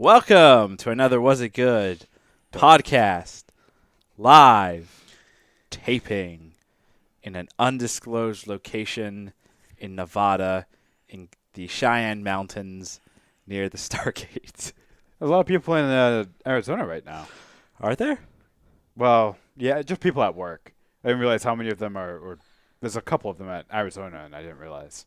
Welcome to another Was It Good podcast, live taping in an undisclosed location in Nevada in the Cheyenne Mountains near the Stargate. A lot of people in Arizona right now. Are there? Well, yeah, just people at work. I didn't realize how many of them are. There's a couple of them at Arizona, and I didn't realize.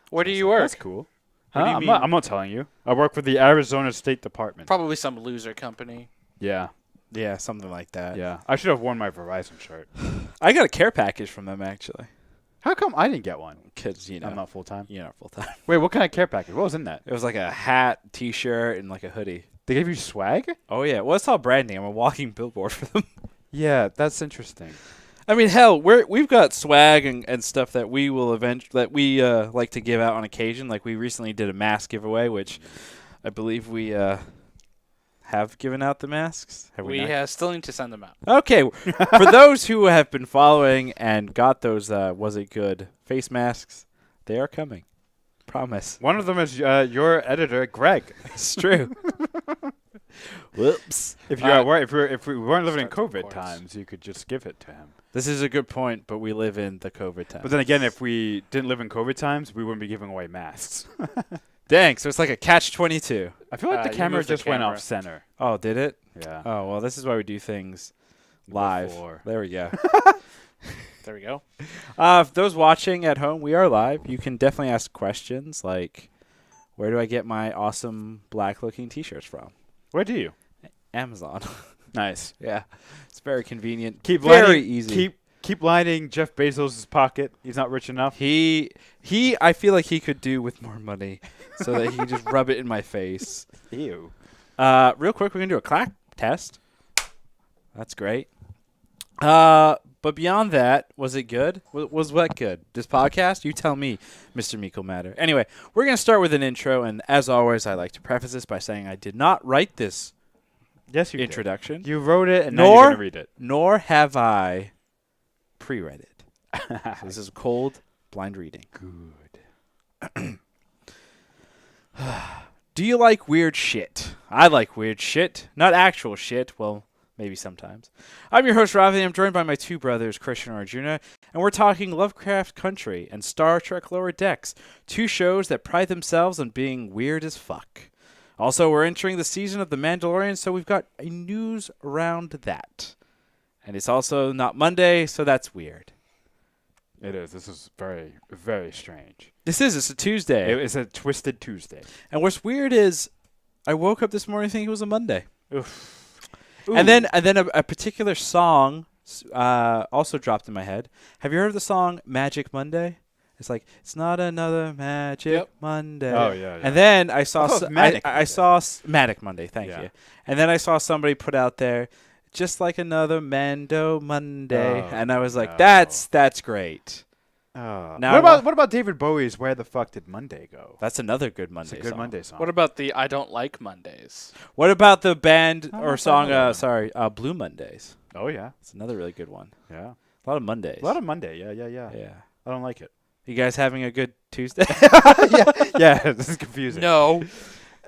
Where do you work? That's cool. What do you mean? I'm not telling you. I work for the Arizona State Department. Probably some loser company. Yeah. Yeah, something like that. Yeah. I should have worn my Verizon shirt. I got a care package from them, actually. How come I didn't get one? Because, I'm not full-time. You're not full-time. Wait, what kind of care package? What was in that? It was like a hat, T-shirt, and like a hoodie. They gave you swag? Oh, yeah. Well, it's all branding. I'm a walking billboard for them. Yeah, that's interesting. I mean, hell, we've got swag and stuff that we will like to give out on occasion. Like we recently did a mask giveaway, which I believe we have given out the masks. Have we still need to send them out. Okay, for those who have been following and got those Was It Good face masks, they are coming. Promise. One of them is your editor, Greg. It's true. Whoops. If you're at work, if we weren't living in Start the COVID course. times, you could just give it to him. This is a good point, but we live in the COVID time. But then again, if we didn't live in COVID times, we wouldn't be giving away masks. Dang, so it's like a catch-22. I feel like the You camera moved the just went camera. off center. Oh, did it? Yeah. Oh, well, this is why we do things live. Before. There we go. There we go. For those watching at home, we are live. You can definitely ask questions like, where do I get my awesome black-looking T-shirts from? Where do you? Amazon. Nice. Yeah. It's very convenient. Keep very lining, easy. Keep lining Jeff Bezos' pocket. He's not rich enough. He I feel like he could do with more money so that he can just rub it in my face. Ew. Real quick, we're going to do a clap test. That's great. But beyond that, was it good? Was what good? This podcast? You tell me, Mr. Meekle Matter. Anyway, we're going to start with an intro, and as always, I like to preface this by saying I did not write this Yes, you introduction. did. You wrote it, and now you're going to read it. Nor have I pre-read it. So this is cold, blind reading. Good. Do you like weird shit? I like weird shit. Not actual shit. Well, maybe sometimes. I'm your host, Ravi. I'm joined by my two brothers, Christian and Arjuna, and we're talking Lovecraft Country and Star Trek Lower Decks, two shows that pride themselves on being weird as fuck. Also, we're entering the season of The Mandalorian, so we've got a news around that. And it's also not Monday, so that's weird. It is. This is very, very strange. It's a Tuesday. It's a twisted Tuesday. And what's weird is I woke up this morning thinking it was a Monday. Oof. And then a particular song also dropped in my head. Have you heard of the song Magic Monday? It's like, it's not another Magic Monday. Oh, yeah. And then I saw I saw Manic Monday, thank you. And then I saw somebody put out there, just like another Mando Monday. Oh, and I was like, no. that's great. Oh. Now What about David Bowie's Where the Fuck Did Monday Go? That's another good Monday It's a good song. Monday song. What about the I Don't Like Mondays? What about the band Oh, or that's song, another one. Blue Mondays? Oh, yeah. It's another really good one. Yeah. A lot of Mondays. A lot of Monday. Yeah. Yeah. I don't like it. You guys having a good Tuesday? Yeah, this is confusing. No.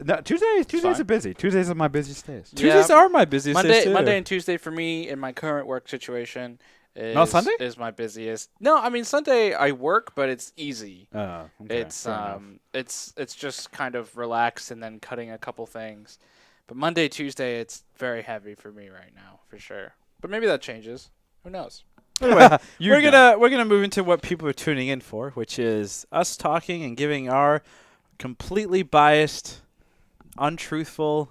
No, Tuesdays fine. are busy. Tuesdays are my busiest days. Tuesdays are my busiest days, too. Monday and Tuesday for me in my current work situation is, Not Sunday? is my busiest. No, I mean Sunday I work, but it's easy. Okay, It's fair enough. it's just kind of relaxed and then cutting a couple things. But Monday, Tuesday, it's very heavy for me right now, for sure. But maybe that changes. Who knows? Anyway, You we're know. gonna move into what people are tuning in for, which is us talking and giving our completely biased, untruthful,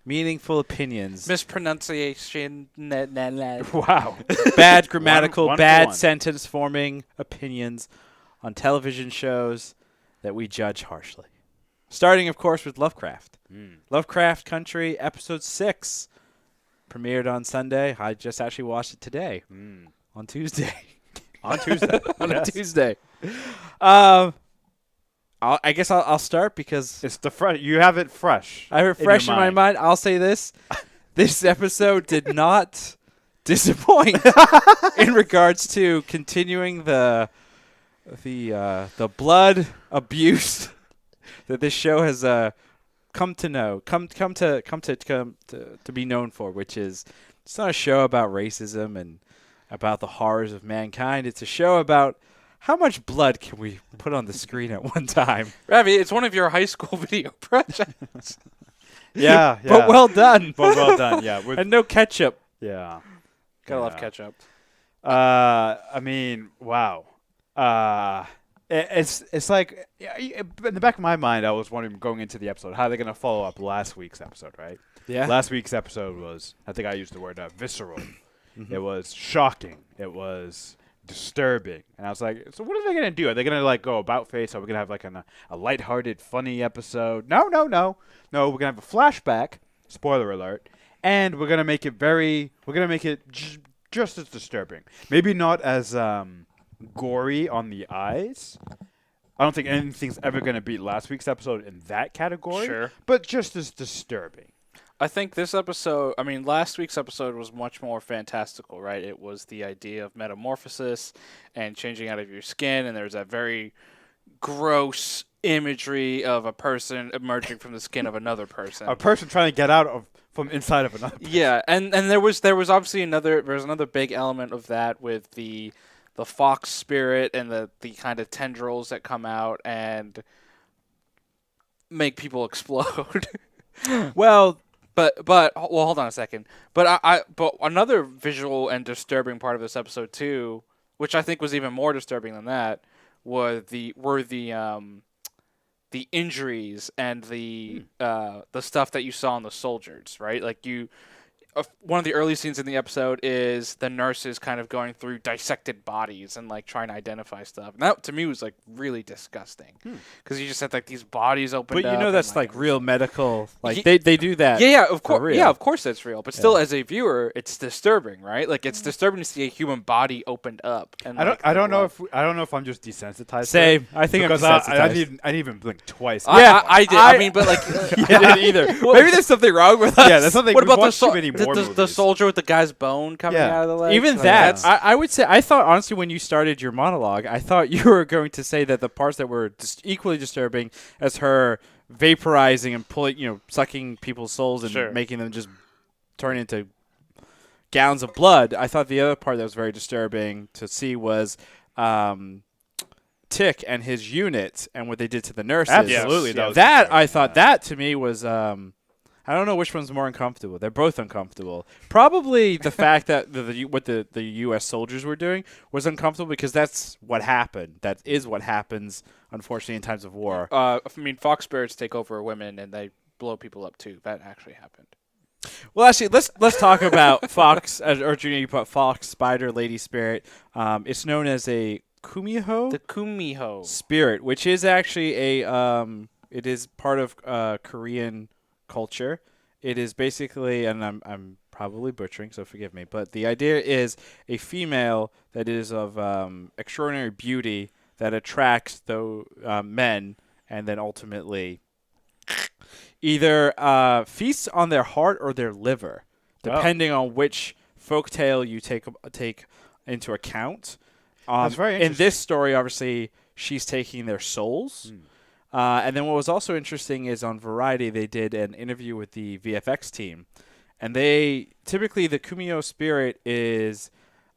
meaningful opinions. Mispronunciation. Wow. Bad grammatical, One for bad one. sentence forming opinions on television shows that we judge harshly. Starting, of course, with Lovecraft. Lovecraft Country, Episode 6, premiered on Sunday. I just actually watched it today, on Tuesday. On Tuesday. On Yes. a Tuesday. I guess I'll start because It's the fresh. You have it fresh. I have it fresh in my mind. I'll say this. This episode did not disappoint in regards to continuing the blood abuse that this show has come to be known for, which is it's not a show about racism and about the horrors of mankind. It's a show about how much blood can we put on the screen at one time. Ravi, it's one of your high school video projects. Yeah, But well done. But well done. Yeah, And no ketchup. yeah. Gotta love ketchup. I mean, wow. It's like in the back of my mind, I was wondering going into the episode how they're gonna follow up last week's episode, right? Yeah. Last week's episode was, I think I used the word visceral. It was shocking. It was disturbing. And I was like, so what are they gonna do? Are they gonna like go about face? Are we gonna have like a lighthearted, funny episode? No. We're gonna have a flashback. Spoiler alert. And we're gonna make it just as disturbing. Maybe not as gory on the eyes. I don't think anything's ever going to beat last week's episode in that category. Sure. But just as disturbing. I think this episode, last week's episode was much more fantastical, right? It was the idea of metamorphosis and changing out of your skin, and there's that very gross imagery of a person emerging from the skin of another person. A person trying to get out from inside of another person. Yeah, and there was obviously another big element of that with the fox spirit and the kind of tendrils that come out and make people explode. Well, but hold on a second. But but another visual and disturbing part of this episode too, which I think was even more disturbing than that, were the injuries and the stuff that you saw in the soldiers, right? Like one of the early scenes in the episode is the nurses kind of going through dissected bodies and like trying to identify stuff. And that to me was like really disgusting because you just had like these bodies opened up. but you know that's like real medical. Like Ye- they do that. Yeah, of course. real. Yeah, of course that's real. But still, as a viewer, it's disturbing, right? Like it's disturbing to see a human body opened up. And I don't know if I'm just desensitized. Same. I think because I'm I desensitized. didn't even blink twice. I did. But like, I didn't either. Maybe there's something wrong with us. Yeah, that's something. what We've about watched too many more the movies. soldier with the guy's bone coming Yeah. out of the leg? Even Like, that, that's- I would say, I thought honestly when you started your monologue, I thought you were going to say that the parts that were equally disturbing as her vaporizing and pulling, sucking people's souls and Sure. making them just turn into gallons of blood. I thought the other part that was very disturbing to see was Tick and his unit and what they did to the nurses. Absolutely, Yes. that was I thought that to me was I don't know which one's more uncomfortable. They're both uncomfortable. Probably the fact that what the U.S. soldiers were doing was uncomfortable because that's what happened. That is what happens, unfortunately, in times of war. fox spirits take over women and they blow people up too. That actually happened. Well, actually, let's talk about Fox, or Junior, you put Fox, Spider, Lady Spirit. It's known as a Kumiho The Kumiho. spirit, which is actually it is part of Korean culture. It is basically, and I'm probably butchering, so forgive me, but the idea is a female that is of extraordinary beauty that attracts men, and then ultimately either feasts on their heart or their liver, depending on which folktale you take into account. That's very In interesting. this story, obviously, she's taking their souls. And then what was also interesting is on Variety, they did an interview with the VFX team. And typically the Kumio spirit is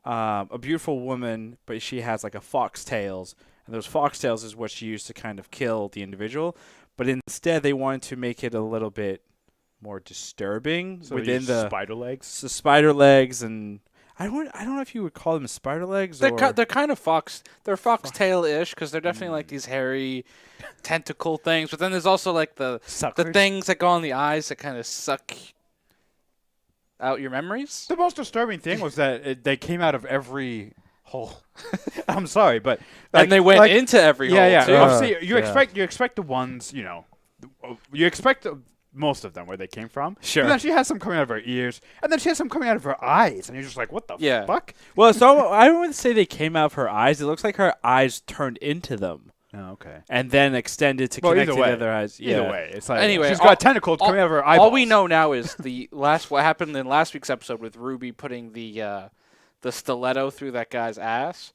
a beautiful woman, but she has like a foxtails. And those foxtails is what she used to kind of kill the individual. But instead, they wanted to make it a little bit more disturbing So within these the spider legs. the spider legs. And I don't know if you would call them spider legs They're, or... they're kind of they're foxtail-ish because they're definitely like these hairy tentacle things. But then there's also like the Suckers. things that go on the eyes that kind of suck out your memories. The most disturbing thing was that they came out of every hole. I'm sorry, but And they went into every hole too. Obviously, you yeah. expect the ones, you expect most of them where they came from. Sure. But then she has some coming out of her ears, and then she has some coming out of her eyes, and you're just like, what the Yeah. fuck? Well, so I don't want to say they came out of her eyes. It looks like her eyes turned into them Oh, okay. and then extended to Well, connect either to way. the other eyes. Either Yeah. way, it's like Anyway, she's all- got tentacles coming out of her eyeballs. All we know now is what happened in last week's episode with Ruby putting the stiletto through that guy's ass,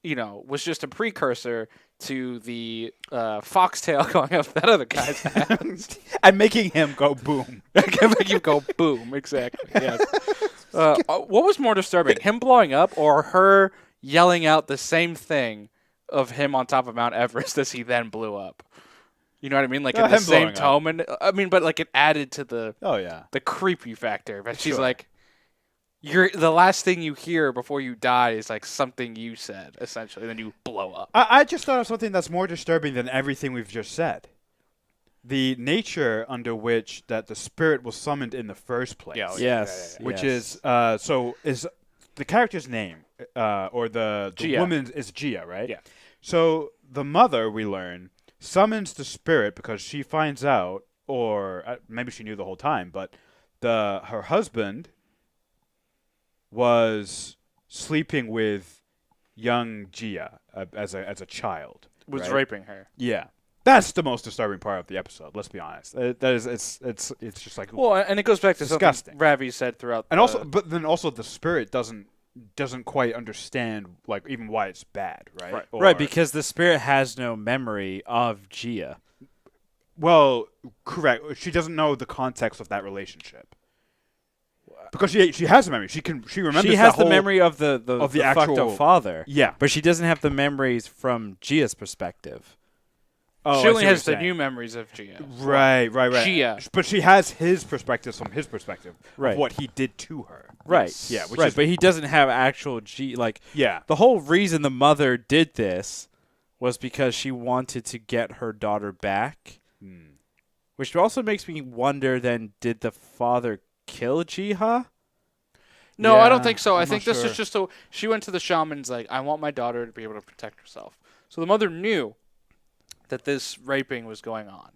was just a precursor to the foxtail going up that other guy's ass. And making him go boom. I can make you go boom. Exactly. Yes. What was more disturbing, him blowing up or her yelling out the same thing of him on top of Mount Everest as he then blew up? You know what I mean? Like in the him same blowing tone, and I mean, but like it added to the Yeah. the creepy factor. But she's Sure. like, "You're the last thing you hear before you die is like something you said, essentially, and then you blow up." I just thought of something that's more disturbing than everything we've just said. The nature under which that the spirit was summoned in the first place. Yes. Which yes. is the character's name or the Gia. woman is Gia, right? Yeah. So the mother, we learn, summons the spirit because she finds out, or maybe she knew the whole time, but her husband was sleeping with young Gia as a child. Was right? raping her. Yeah. That's the most disturbing part of the episode. Let's be honest. It's just like Well, and it goes back to disgusting. something Ravi said throughout. and also, but then also the spirit doesn't quite understand like even why it's bad, right? Right. Right, because the spirit has no memory of Gia. well, correct. She doesn't know the context of that relationship because she has a memory. She remembers. She has the the memory of the fucked actual- up father. Yeah. But she doesn't have the memories from Gia's perspective. Oh, she I see only what has you're the saying. new memories of Gia. Right. Gia. But she has his perspectives from his perspective Right. of what he did to her. Right. Yeah. Which right, is but he doesn't have actual like yeah. the whole reason the mother did this was because she wanted to get her daughter back. Which also makes me wonder then did the father kill Jiha? No, I don't Yeah, think so. I I'm think not this sure. is just so she went to the shaman's like, I want my daughter to be able to protect herself. So the mother knew that this raping was going on,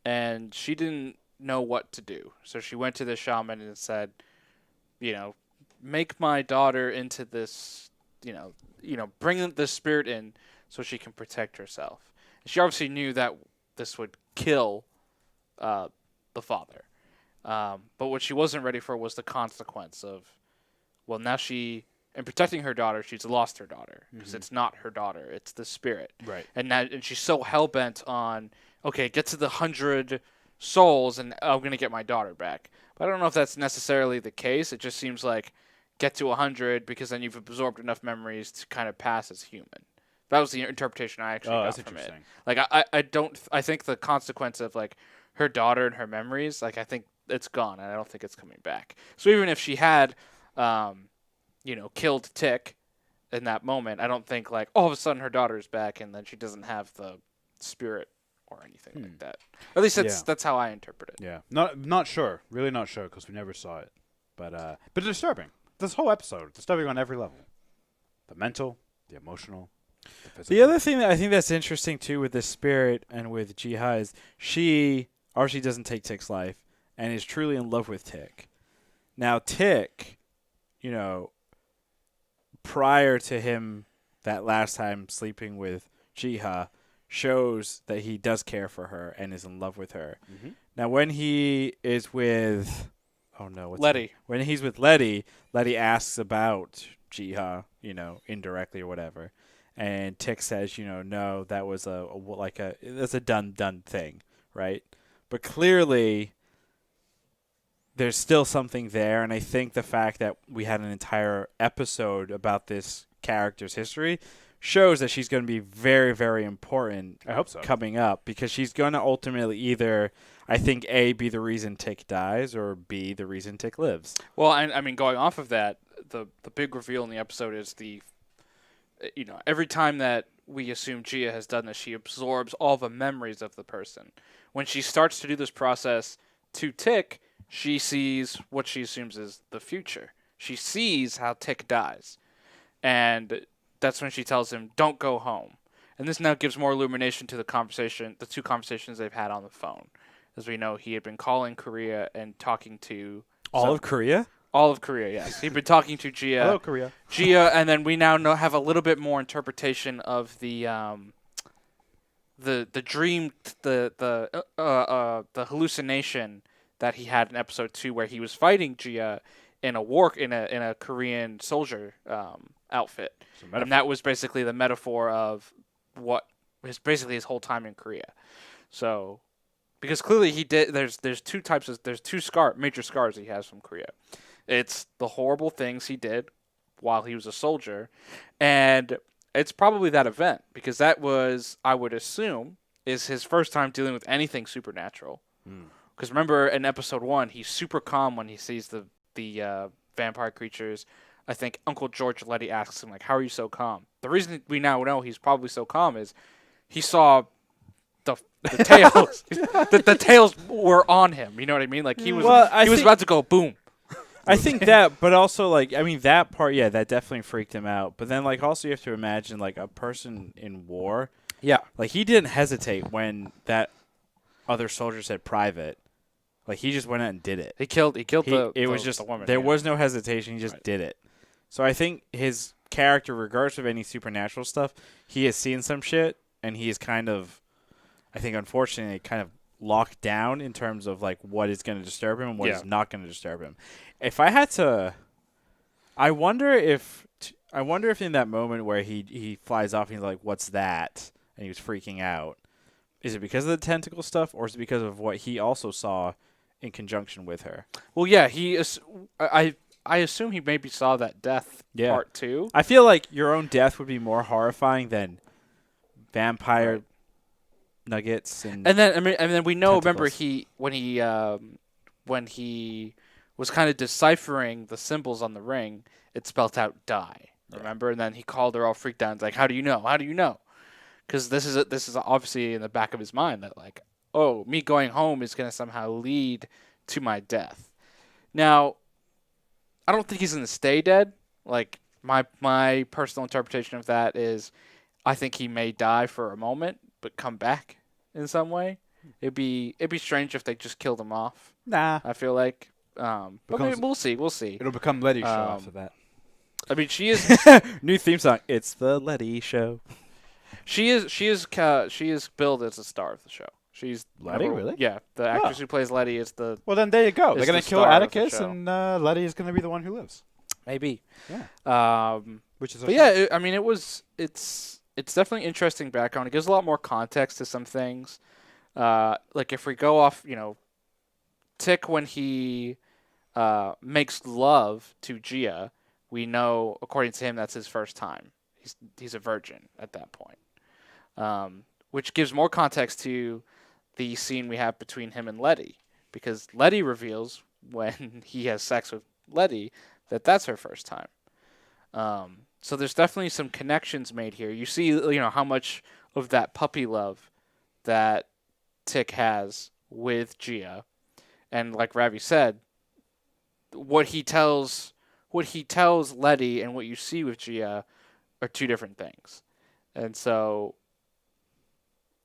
and she didn't know what to do. So she went to the shaman and said, make my daughter into this, bring the spirit in so she can protect herself. She obviously knew that this would kill the father. But what she wasn't ready for was the consequence of, well, now in protecting her daughter, she's lost her daughter because it's not her daughter; it's the spirit. Right. And she's so hell bent on, okay, get to the 100 souls, and I'm gonna get my daughter back. But I don't know if that's necessarily the case. It just seems like get to 100 because then you've absorbed enough memories to kind of pass as human. That was the interpretation I actually got that's from interesting. it. Like I think the consequence of like her daughter and her memories, like I think it's gone, and I don't think it's coming back. So even if she had, killed Tick in that moment, I don't think like all of a sudden her daughter's back and then she doesn't have the spirit or anything like that. Or at least that's how I interpret it. Yeah. Not sure. Really not sure because we never saw it. But disturbing. This whole episode disturbing on every level. The mental, the emotional, the physical. The other thing that I think that's interesting too with the spirit and with Jiha is she obviously doesn't take Tick's life and is truly in love with Tick. Now Tick, prior to him that last time sleeping with Jiha, shows that he does care for her and is in love with her. Mm-hmm. Now when he is with Letty. When he's with Letty asks about Jiha, indirectly or whatever. And Tick says, no, that was that's a done thing, right? But clearly there's still something there, and I think the fact that we had an entire episode about this character's history shows that she's going to be very, very important. I hope so. Coming up, because she's going to ultimately either, I think, A, be the reason Tick dies, or B, the reason Tick lives. Well, I mean, going off of that, the big reveal in the episode is every time that we assume Gia has done this, she absorbs all the memories of the person. When she starts to do this process to Tick, she sees what she assumes is the future. She sees how Tick dies. And that's when she tells him, don't go home. And this now gives more illumination to the two conversations they've had on the phone. As we know, he had been calling Korea and talking to... All of Korea? All of Korea, yes. He'd been talking to Gia. Hello, Korea. Gia, and then we now have a little bit more interpretation of the dream, the hallucination that he had in episode 2, where he was fighting Gia in a Korean soldier outfit, and that was basically the metaphor of what basically his whole time in Korea. So, because clearly he did. There's two types of major scars he has from Korea. It's the horrible things he did while he was a soldier, and it's probably that event because that was, I would assume, is his first time dealing with anything supernatural. Because remember in episode 1, he's super calm when he sees the vampire creatures. I think Uncle George Letty asks him, like, how are you so calm? The reason we now know he's probably so calm is he saw the tails. the tails were on him. You know what I mean? Like, he was about to go boom. I think that, but also, like, I mean, that part, yeah, that definitely freaked him out. But then, like, also you have to imagine, like, a person in war. Yeah. Like, he didn't hesitate when that other soldier said private. Like, he just went out and did it. He killed the woman. There was no hesitation. He just did it. So I think his character, regardless of any supernatural stuff, he has seen some shit, and he is kind of, I think, unfortunately, kind of locked down in terms of, like, what is going to disturb him and what is not going to disturb him. If I had to, I wonder if in that moment where he flies off and he's like, what's that? And he was freaking out. Is it because of the tentacle stuff, or is it because of what he also saw in conjunction with her? Well, yeah, I assume he maybe saw that death part too. I feel like your own death would be more horrifying than vampire nuggets and then we know. tentacles. Remember when he was kind of deciphering the symbols on the ring, it spelt out die. Remember, and then he called her all freaked out. And like, how do you know? How do you know? Because this is obviously in the back of his mind that, like, oh, me going home is going to somehow lead to my death. Now, I don't think he's going to stay dead. Like, my personal interpretation of that is I think he may die for a moment, but come back in some way. It'd be strange if they just killed him off. Nah. I feel like. But maybe we'll see. It'll become Letty's show after that. I mean, she is new theme song. It's the Letty Show. She is billed as the star of the show. She's Letty, really? Yeah, the actress who plays Letty is the. Well, then there you go. They're gonna the kill star of the Atticus, show. and Letty is gonna be the one who lives. Maybe. Yeah. Which is. But yeah, I mean, it's definitely interesting background. It gives a lot more context to some things. Like if we go off, Tick when he makes love to Gia, we know according to him that's his first time. He's a virgin at that point, which gives more context to the scene we have between him and Letty, because Letty reveals when he has sex with Letty that that's her first time. So there's definitely some connections made here. You see, how much of that puppy love that Tick has with Gia, and like Ravi said, what he tells Letty and what you see with Gia are two different things. And so,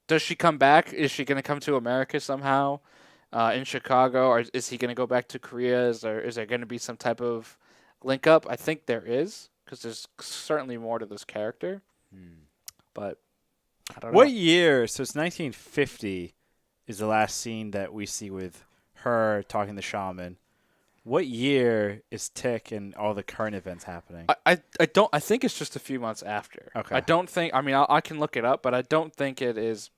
does she come back? Is she going to come to America somehow in Chicago, or is he going to go back to Korea? Is there going to be some type of link up? I think there is, because there's certainly more to this character. But I don't know. What year? So it's 1950 is the last scene that we see with her talking to the shaman. What year is Tick and all the current events happening? I think it's just a few months after. Okay. I don't think. I mean, I can look it up, but I don't think it is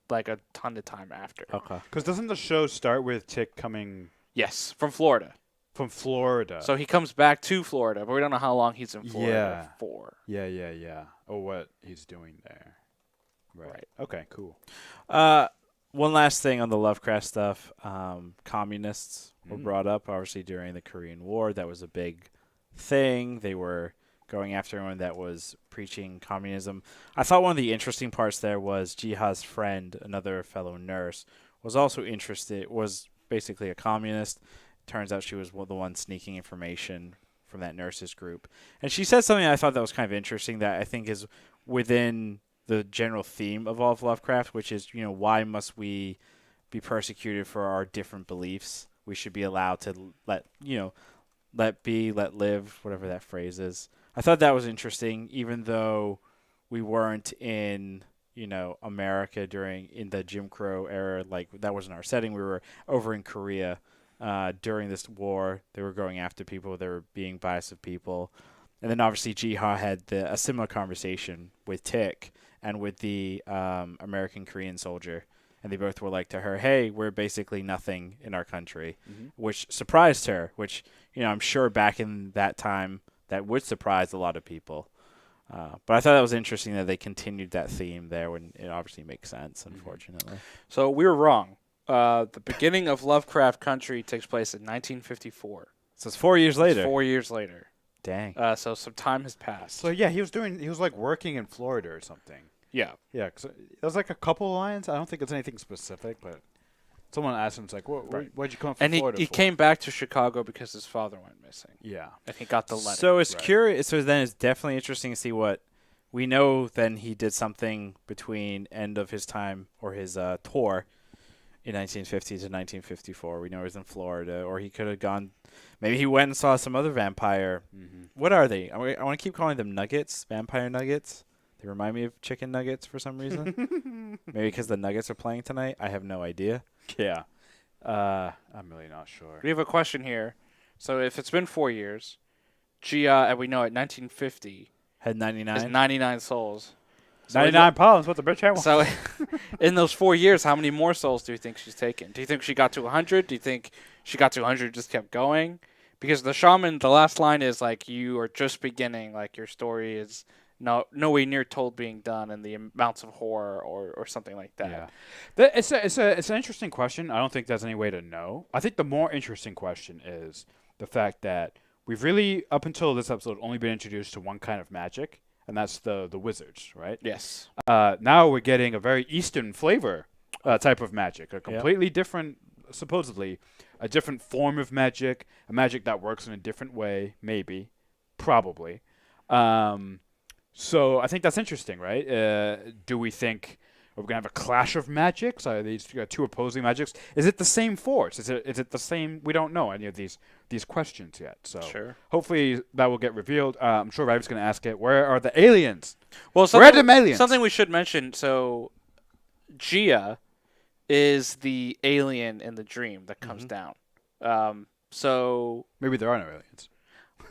like a ton of time after. Okay. Because doesn't the show start with Tick coming Yes, from Florida. from Florida? So he comes back to Florida, but we don't know how long he's in Florida for. Yeah. Oh, what he's doing there. Right. Okay. Cool. One last thing on the Lovecraft stuff. Communists were brought up, obviously, during the Korean War. That was a big thing. They were going after anyone that was preaching communism. I thought one of the interesting parts there was Jiha's friend, another fellow nurse, was also interested, was basically a communist. Turns out she was the one sneaking information from that nurses group. And she said something I thought that was kind of interesting that I think is within the general theme of all of Lovecraft, which is, why must we be persecuted for our different beliefs? We should be allowed to let live, whatever that phrase is. I thought that was interesting, even though we weren't in, America in the Jim Crow era. Like, that wasn't our setting. We were over in Korea during this war. They were going after people. They were being biased of people. And then obviously Jiha had a similar conversation with Tick and with the American Korean soldier. And they both were like to her, hey, we're basically nothing in our country, which surprised her, which, I'm sure back in that time that would surprise a lot of people. But I thought that was interesting that they continued that theme there when it obviously makes sense, unfortunately. So we were wrong. The beginning of Lovecraft Country takes place in 1954. So it's 4 years later. It's 4 years later. Dang. So some time has passed. So yeah, he was like working in Florida or something. Yeah. Yeah, cause there's like a couple lines. I don't think it's anything specific, but someone asked him, it's like, why'd you come from Florida? And he came back to Chicago because his father went missing. Yeah. And he got the letter. So it's curious. So then it's definitely interesting to see what we know. Then he did something between end of his time or his tour in 1950 to 1954. We know he was in Florida, or he could have gone. Maybe he went and saw some other vampire. What are they? I want to keep calling them nuggets, vampire nuggets. They remind me of chicken nuggets for some reason. Maybe because the Nuggets are playing tonight. I have no idea. Yeah. I'm really not sure. We have a question here. So if it's been 4 years, Gia, and we know at 1950, Had 99. is 99 souls. So 99 pounds. What the bitch had? So in those 4 years, how many more souls do you think she's taken? Do you think she got to 100? Do you think she got to 100 just kept going? Because the shaman, the last line is like, you are just beginning. Like your story is nowhere near told being done, and the amounts of horror or something like that. Yeah, it's an interesting question. I don't think there's any way to know. I think the more interesting question is the fact that we've really, up until this episode, only been introduced to one kind of magic, and that's the wizards, right? Yes. Now we're getting a very Eastern flavor type of magic, a completely different, supposedly, a different form of magic, a magic that works in a different way, maybe, probably. So I think that's interesting, right? Do we think we're gonna have a clash of magics? Are these two opposing magics? Is it the same force? Is it the same? We don't know any of these questions yet. So hopefully that will get revealed. I'm sure Ravi's gonna ask it. Where are the aliens? Well, where are the aliens? Something we should mention. So Gia is the alien in the dream that comes down. So maybe there are no aliens.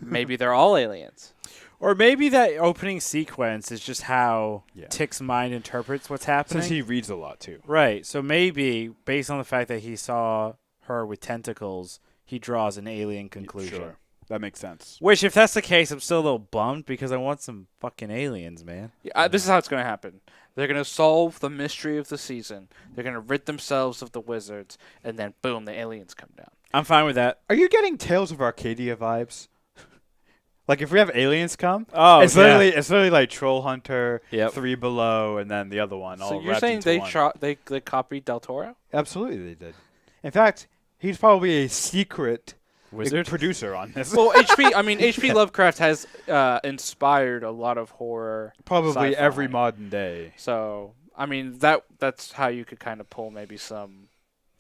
Maybe they're all aliens. Or maybe that opening sequence is just how Tick's mind interprets what's happening. Since he reads a lot, too. Right. So maybe, based on the fact that he saw her with tentacles, he draws an alien conclusion. Sure. That makes sense. Which, if that's the case, I'm still a little bummed because I want some fucking aliens, man. Yeah, this is how it's going to happen. They're going to solve the mystery of the season. They're going to rid themselves of the wizards. And then, boom, the aliens come down. I'm fine with that. Are you getting Tales of Arcadia vibes? Like if we have aliens come, it's literally like Troll Hunter, Three Below, and then the other one. So all you're saying they copied Del Toro? Absolutely, they did. In fact, he's probably a secret wizard producer on this. Well, H.P. Lovecraft has inspired a lot of horror. Probably sci-fi. Every modern day. So that's how you could kind of pull maybe some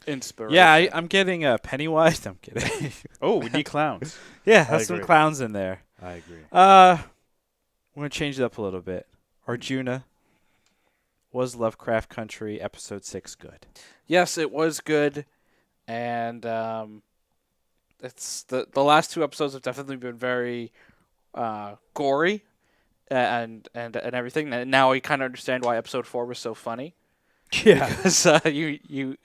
inspiration. Yeah, I'm getting Pennywise. I'm kidding. Oh, we need clowns. Yeah, have some clowns in there. I agree. We're going to change it up a little bit. Arjuna, was Lovecraft Country Episode 6 good? Yes, it was good. And it's the last two episodes have definitely been very gory and everything. And now we kind of understand why Episode 4 was so funny. Yeah. Because you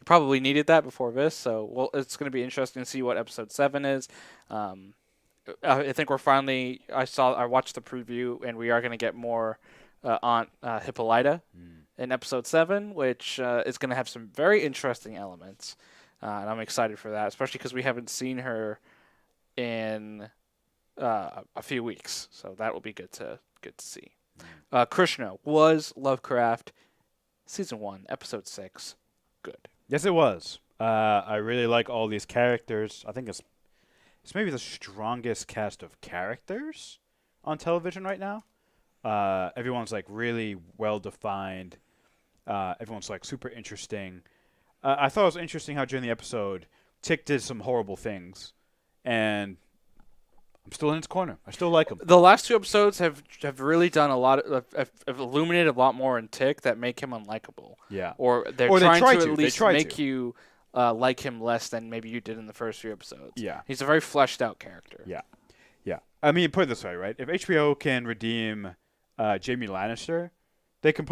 probably needed that before this. So, it's going to be interesting to see what Episode 7 is. I think we're finally. I watched the preview, and we are going to get more Aunt Hippolyta in Episode 7, which is going to have some very interesting elements, and I'm excited for that, especially because we haven't seen her in a few weeks, so that will be good to see. Krishna, was Lovecraft Season 1, Episode 6 good? Yes, it was. I really like all these characters. I think it's maybe the strongest cast of characters on television right now. Everyone's like really well defined. Everyone's like super interesting. I thought it was interesting how during the episode, Tick did some horrible things, and I'm still in his corner. I still like him. The last two episodes have really done a lot of have illuminated a lot more in Tick that make him unlikable. Yeah. Or they're trying to at least make you like him less than maybe you did in the first few episodes. Yeah. He's a very fleshed out character. Yeah. Yeah. I mean, put it this way, right? If HBO can redeem Jaime Lannister, they can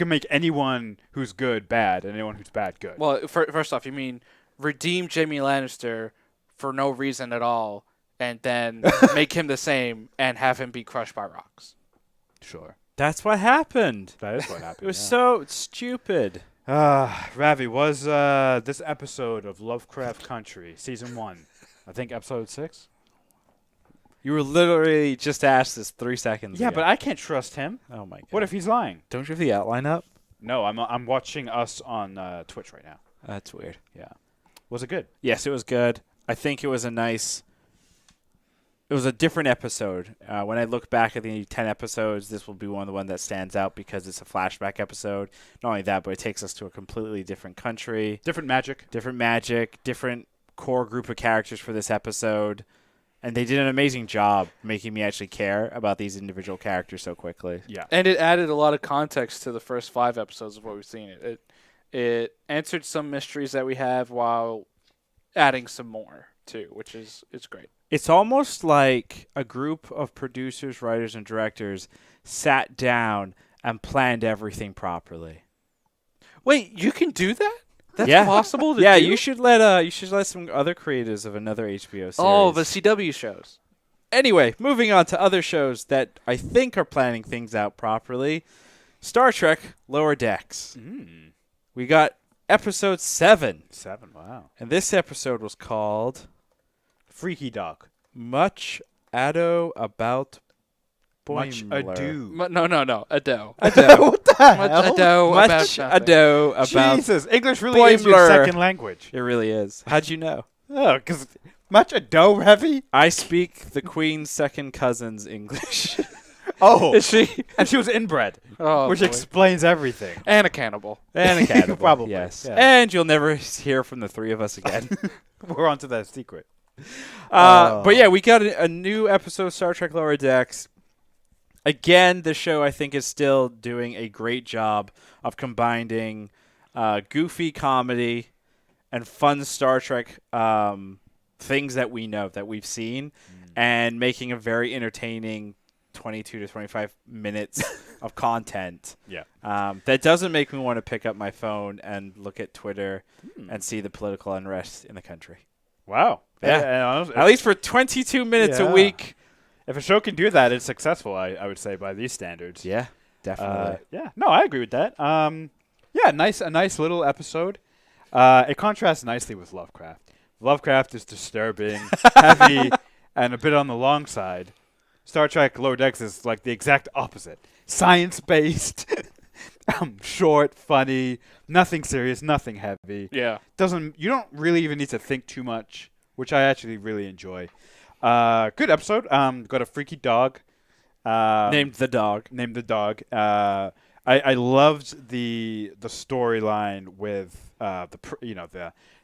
make anyone who's good bad and anyone who's bad good. Well, first off, you mean redeem Jaime Lannister for no reason at all, and then make him the same and have him be crushed by rocks. Sure. That's what happened. That is what happened. It was so stupid. Ravi, was this episode of Lovecraft Country, Season 1, I think Episode 6? You were literally just asked this 3 seconds Yeah, ago. but I can't trust him. Oh my god. What if he's lying? Don't you have the outline up? No, I'm watching us on Twitch right now. That's weird. Yeah. Was it good? Yes, it was good. I think it was it was a different episode. When I look back at the 10 episodes, this will be one of the ones that stands out because it's a flashback episode. Not only that, but it takes us to a completely different country. Different magic. Different core group of characters for this episode. And they did an amazing job making me actually care about these individual characters so quickly. Yeah. And it added a lot of context to the first 5 episodes of what we've seen. It answered some mysteries that we have while adding some more too, which is great. It's almost like a group of producers, writers, and directors sat down and planned everything properly. Wait, you can do that? That's Yeah. possible to Yeah, do? you should let some other creators of another HBO series. Oh, the CW shows. Anyway, moving on to other shows that I think are planning things out properly. Star Trek Lower Decks. We got episode 7. 7, wow. And this episode was called Freaky Dog. Much Ado About Much Boimler. ado. No. Ado. What the Much hell? ado Much about nothing. ado about... Jesus, English really is your Boimler. second language. It really is. How'd you know? Oh, because much ado heavy? I speak the Queen's second cousin's English. Oh, Is she? and she was inbred, Oh, which boy. explains everything. And a cannibal. And a cannibal. Probably, Yes. yeah. And you'll never hear from the three of us again. We're on to that secret. But yeah, we got a new episode of Star Trek Lower Decks. Again, the show I think is still doing a great job of combining goofy comedy and fun Star Trek things that we know, that we've seen, and making a very entertaining 22 to 25 minutes of content. Yeah. That doesn't make me want to pick up my phone and look at Twitter and see the political unrest in the country. Wow. Yeah. At least for 22 minutes a week. If a show can do that, it's successful, I would say, by these standards. Yeah, definitely. Yeah. No, I agree with that. Yeah, a nice little episode. It contrasts nicely with Lovecraft. Lovecraft is disturbing, heavy, and a bit on the long side. Star Trek Lower Decks is like the exact opposite. Science-based, short, funny, nothing serious, nothing heavy. Yeah. You don't really even need to think too much, which I actually really enjoy. Good episode. Got a freaky dog. Named the dog. I loved the storyline with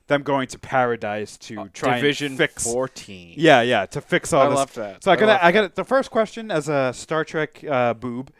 them going to paradise to try Division and fix 14. Yeah, to fix all I this. love that. So I got the first question as a Star Trek boob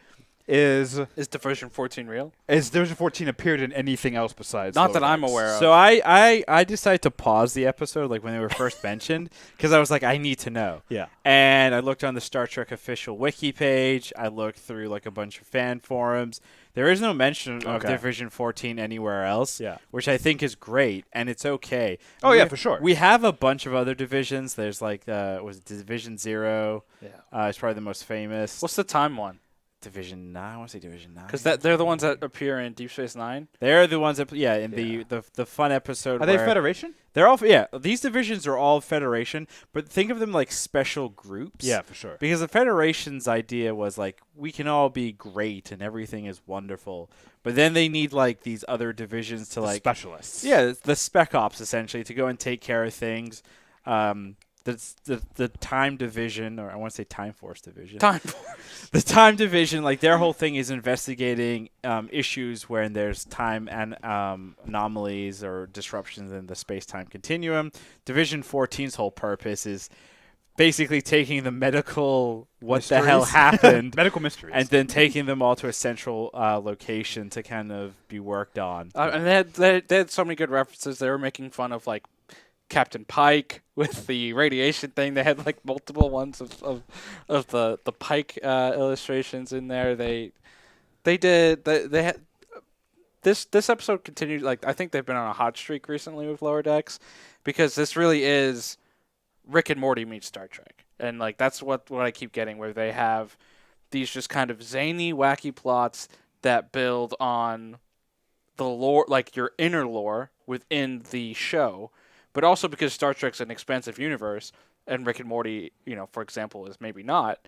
is Division 14 real? Division 14 appeared in anything else besides Not Lower that I'm Decks? aware of. So I decided to pause the episode like when they were first mentioned because I was like, I need to know. Yeah. And I looked on the Star Trek official wiki page. I looked through like a bunch of fan forums. There is no mention of Okay. Division 14 anywhere else, Yeah. which I think is great, and it's okay. Oh, yeah, for sure. We have a bunch of other divisions. There's like was it Division 0? Yeah. It's probably the most famous. What's the time one? Division 9? I want to say Division 9. Because they're the ones that appear in Deep Space Nine. They're the ones that in the fun episode. Are they where Federation? They're all these divisions are all Federation, but think of them like special groups. Yeah, for sure. Because the Federation's idea was like we can all be great and everything is wonderful, but then they need like these other divisions to like specialists. Yeah, the spec ops essentially to go and take care of things. The Time Division, or I want to say Time Force Division. Time Force. The Time Division, like their whole thing is investigating issues when there's time and anomalies or disruptions in the space-time continuum. Division 14's whole purpose is basically taking the medical the hell happened medical mysteries, and then taking them all to a central location to kind of be worked on. And they had so many good references. They were making fun of like Captain Pike with the radiation thing. They had like multiple ones of the Pike illustrations in there. They had this episode continued. Like I think they've been on a hot streak recently with Lower Decks, because this really is Rick and Morty meets Star Trek, and like that's what I keep getting, where they have these just kind of zany, wacky plots that build on the lore, like your inner lore within the show, but also because Star Trek's an expansive universe, and Rick and Morty, for example, is maybe not.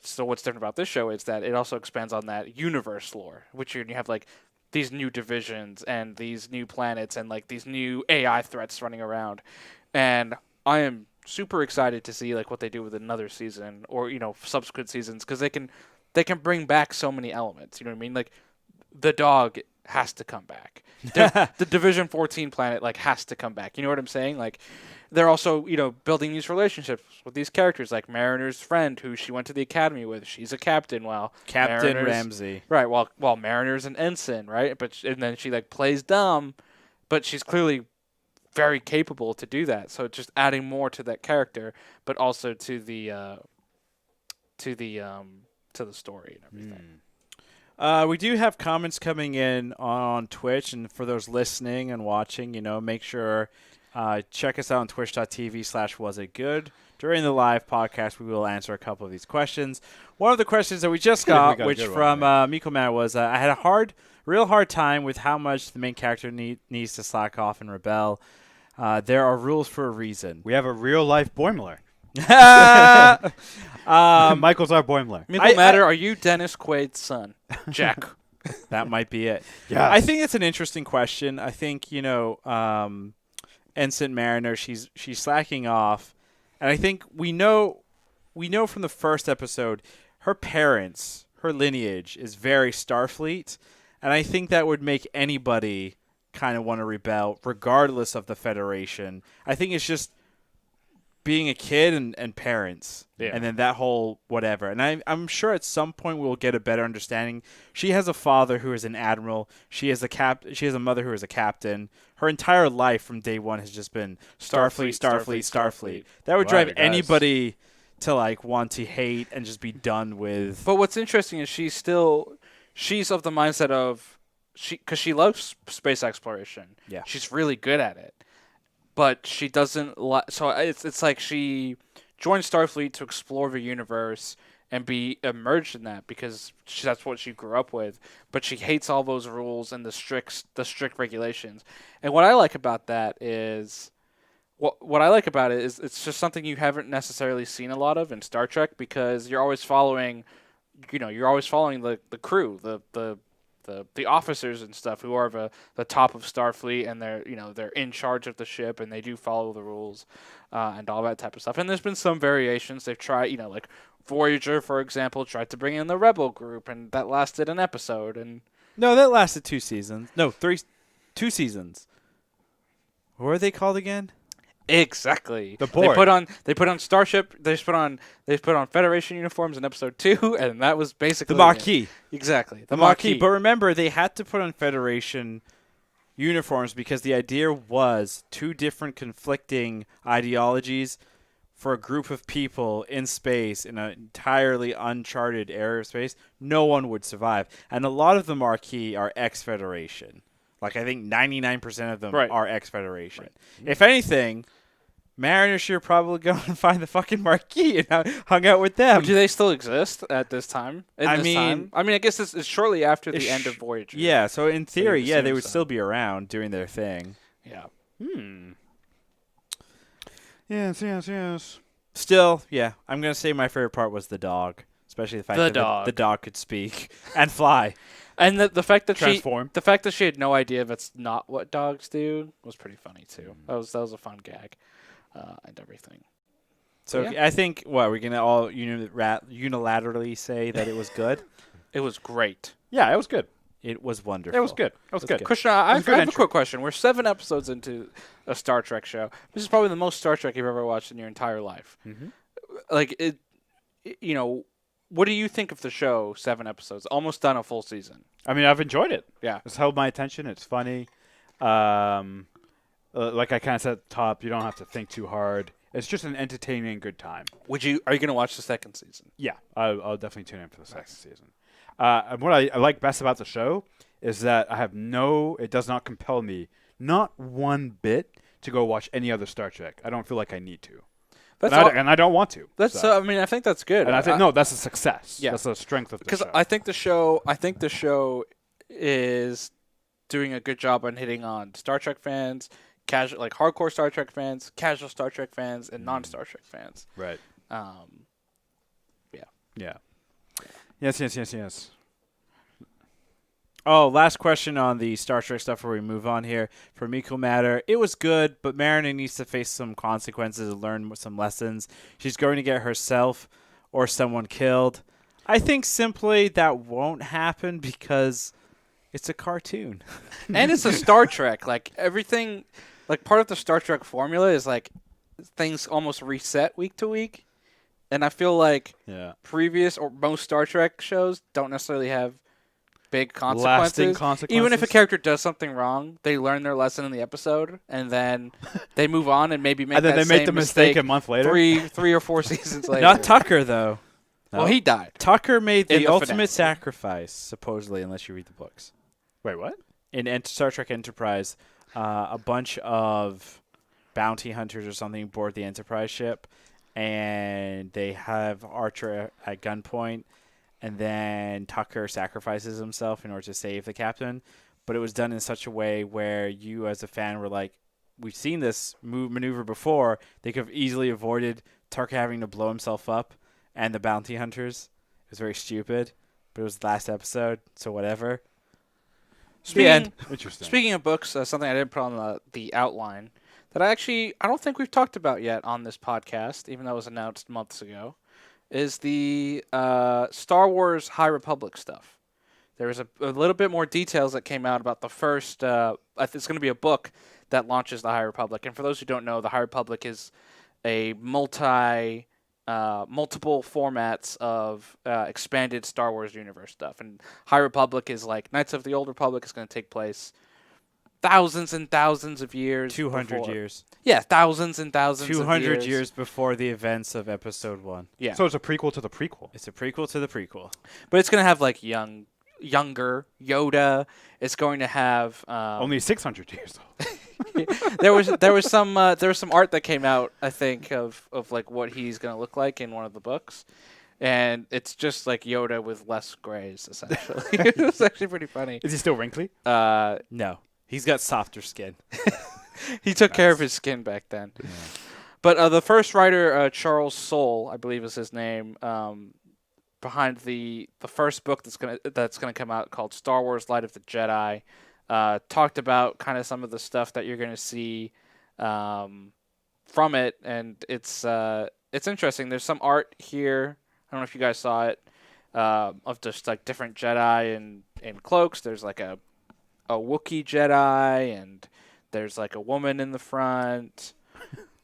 So what's different about this show is that it also expands on that universe lore, which you have like these new divisions and these new planets and like these new AI threats running around, and I am super excited to see like what they do with another season or subsequent seasons, because they can bring back so many elements. You know what I mean? Like the dog has to come back. The Division 14 planet like has to come back. You know what I'm saying? Like they're also building these relationships with these characters, like Mariner's friend who she went to the academy with. She's a captain, while Captain Mariner's, Ramsey. right? While Mariner's an ensign, right? And then she like plays dumb, but she's clearly very capable to do that. So just adding more to that character, but also to the story and everything. We do have comments coming in on Twitch, and for those listening and watching, make sure check us out on twitch.tv/wasitgood. During the live podcast, we will answer a couple of these questions. One of the questions that we just got, which from Miko Man, was I had a real hard time with how much the main character needs to slack off and rebel. There are rules for a reason. We have a real life Boimler. Michael's our Boimler. Miko Matter, are you Dennis Quaid's son, Jack? That might be it. Yeah, I think it's an interesting question. I think Ensign Mariner, she's slacking off, and I think we know from the first episode, her parents, her lineage is very Starfleet, and I think that would make anybody kind of want to rebel, regardless of the Federation. I think it's just being a kid and parents, and then that whole whatever. And I'm sure at some point we'll get a better understanding. She has a father who is an admiral. She has a mother who is a captain. Her entire life from day one has just been Starfleet. That would drive anybody to like want to hate and just be done with. But what's interesting is she's of the mindset of because she loves space exploration. Yeah, she's really good at it. But she doesn't so it's like she joined Starfleet to explore the universe and be immersed in that because that's what she grew up with. But she hates all those rules and the strict regulations. And what I like about that is what I like about it is it's just something you haven't necessarily seen a lot of in Star Trek, because you're always following the crew, the officers and stuff who are the top of Starfleet, and they're in charge of the ship and they do follow the rules and all that type of stuff. And there's been some variations. They've tried, like Voyager, for example, tried to bring in the Rebel group, and that lasted an episode. And no, that lasted 2 seasons. No, 2 seasons. What are they called again? Exactly. The Borg. They put on Starship. They put on Federation uniforms in episode 2, and that was basically the Maquis. Exactly, the Maquis. But remember, they had to put on Federation uniforms because the idea was 2 different conflicting ideologies for a group of people in space in an entirely uncharted area of space. No one would survive, and a lot of the Maquis are ex-Federation. Like, I think 99% of them are ex-Federation. Right. If anything, Mariner should probably go and find the fucking Maquis and hung out with them. Well, do they still exist at this time? I guess it's shortly after the end of Voyager. Yeah, so in theory, they would still be around doing their thing. Yeah. Yes. Still, yeah, I'm going to say my favorite part was the dog, especially the fact that the dog could speak and fly. And the fact that she had no idea that's not what dogs do was pretty funny too. That was a fun gag, and everything. So yeah. I think we're gonna all unilaterally say that it was good. It was great. Yeah, it was good. It was wonderful. It was good. It was good. Christian, I have a quick question. We're 7 episodes into a Star Trek show. This is probably the most Star Trek you've ever watched in your entire life. Mm-hmm. Like it, what do you think of the show? 7 episodes, almost done a full season. I mean, I've enjoyed it. Yeah, it's held my attention. It's funny. like I kind of said at the top, you don't have to think too hard. It's just an entertaining, good time. Are you going to watch the second season? Yeah, I'll definitely tune in for the second season. And what I like best about the show is that it does not compel me, not one bit, to go watch any other Star Trek. I don't feel like I need to. And I don't want to. I mean, I think that's good. And I think that's a success. Yeah. That's the strength of the show. Because I think the show is doing a good job on hitting on Star Trek fans, casual, like hardcore Star Trek fans, casual Star Trek fans, and non-Star Trek fans. Right. Yeah. Yeah. Yes. Oh, last question on the Star Trek stuff before we move on here. For Miko Matter, it was good, but Mariner needs to face some consequences and learn some lessons. She's going to get herself or someone killed. I think simply that won't happen because it's a cartoon. And it's a Star Trek. Like, everything, like, part of the Star Trek formula is, like, things almost reset week to week. And I feel like previous or most Star Trek shows don't necessarily have big consequences. Lasting consequences. Even if a character does something wrong, they learn their lesson in the episode, and then they move on and maybe make and then that they make same the mistake a month later. Three or 4 seasons later. Not Tucker, though. Well, he died. Tucker made In the the ultimate finale. sacrifice, supposedly, unless you read the books. Wait, what? In Star Trek Enterprise, a bunch of bounty hunters or something board the Enterprise ship, and they have Archer at gunpoint, and then Tucker sacrifices himself in order to save the captain. But it was done in such a way where you, as a fan, were like, we've seen this maneuver before. They could have easily avoided Tucker having to blow himself up and the bounty hunters. It was very stupid, but it was the last episode, so whatever. Interesting. Speaking of books, something I didn't put on the outline that I don't think we've talked about yet on this podcast, even though it was announced months ago, is the Star Wars High Republic stuff. There was a little bit more details that came out about the first. It's going to be a book that launches the High Republic. And for those who don't know, the High Republic is a multiple formats of expanded Star Wars universe stuff. And High Republic is like Knights of the Old Republic is going to take place thousands and thousands of years. 200 before. years. Yeah, thousands and thousands of 200 years before the events of Episode 1. Yeah. So it's a prequel to the prequel. It's a prequel to the prequel. But it's going to have like younger Yoda. It's going to have Only 600 years old. there was some art that came out, I think, of like what he's going to look like in one of the books. And it's just like Yoda with less grays, essentially. It's actually pretty funny. Is he still wrinkly? No. He's got softer skin. He took care of his skin back then. Yeah. But the first writer, Charles Soule, I believe is his name, behind the first book that's gonna come out called Star Wars: Light of the Jedi, talked about kind of some of the stuff that you're gonna see from it, and it's interesting. There's some art here. I don't know if you guys saw it of just like different Jedi in cloaks. There's like a Wookiee Jedi, and there's like a woman in the front.